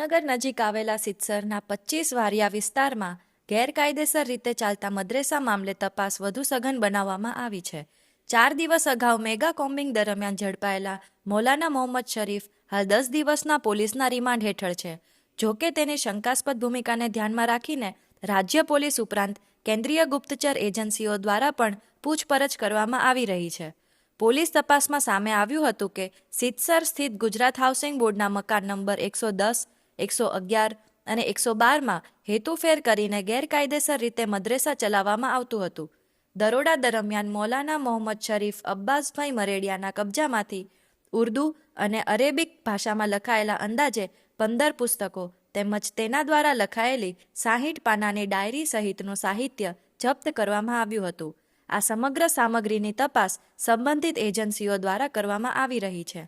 ભાવનગર નજીક આવેલા સિત્સરના 25 વારિયા વિસ્તારમાં ગેરકાયદેસર રીતે ચાલતા મદ્રેસા મામલે તપાસ વધુ સઘન બનાવવામાં આવી છે. 4 દિવસ અગાઉ મેગા કોમ્બિંગ દરમિયાન ઝડપાયેલા મૌલાના મોહમ્મદ શરીફ હાલ 10 દિવસના પોલીસના રિમાન્ડ હેઠળ છે. જોકે તેની શંકાસ્પદ ભૂમિકાને ધ્યાનમાં રાખીને રાજ્ય પોલીસ ઉપરાંત કેન્દ્રીય ગુપ્તચર એજન્સીઓ દ્વારા પણ પૂછપરછ કરવામાં આવી રહી છે. પોલીસ તપાસમાં સામે આવ્યું હતું કે સિત્સર સ્થિત ગુજરાત હાઉસિંગ બોર્ડના મકાન નંબર 110, 111 અને 112માં હેતુફેર કરીને ગેરકાયદેસર રીતે મદ્રેસા ચલાવવામાં આવતું હતું. દરોડા દરમિયાન મૌલાના મોહમ્મદ શરીફ અબ્બાસભાઈ મરેડિયાના કબજામાંથી ઉર્દૂ અને અરેબિક ભાષામાં લખાયેલા અંદાજે 15 પુસ્તકો તેમજ તેના દ્વારા લખાયેલી 60 પાનાની ડાયરી સહિતનું સાહિત્ય જપ્ત કરવામાં આવ્યું હતું. આ સમગ્ર સામગ્રીની તપાસ સંબંધિત એજન્સીઓ દ્વારા કરવામાં આવી રહી છે.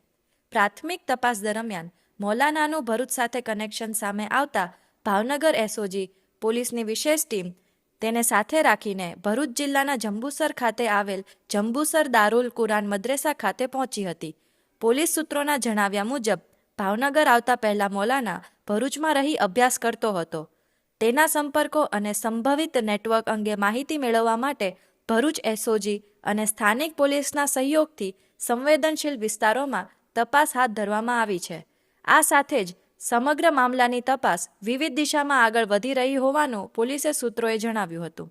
પ્રાથમિક તપાસ દરમિયાન મૌલાનાનું ભરૂચ સાથે કનેક્શન સામે આવતા ભાવનગર એસઓજી પોલીસની વિશેષ ટીમ તેને સાથે રાખીને ભરૂચ જિલ્લાના જંબુસર ખાતે આવેલ જંબુસર દારૂલ કુરાન મદ્રેસા ખાતે પહોંચી હતી. પોલીસ સૂત્રોના જણાવ્યા મુજબ ભાવનગર આવતા પહેલા મૌલાના ભરૂચમાં રહી અભ્યાસ કરતો હતો. તેના સંપર્કો અને સંભવિત નેટવર્ક અંગે માહિતી મેળવવા માટે ભરૂચ એસઓજી અને સ્થાનિક પોલીસના સહયોગથી સંવેદનશીલ વિસ્તારોમાં તપાસ હાથ ધરવામાં આવી છે. આ સાથે જ સમગ્ર મામલાની તપાસ વિવિધ દિશામાં આગળ વધી રહી હોવાનું પોલીસે સૂત્રોએ જણાવ્યું હતું.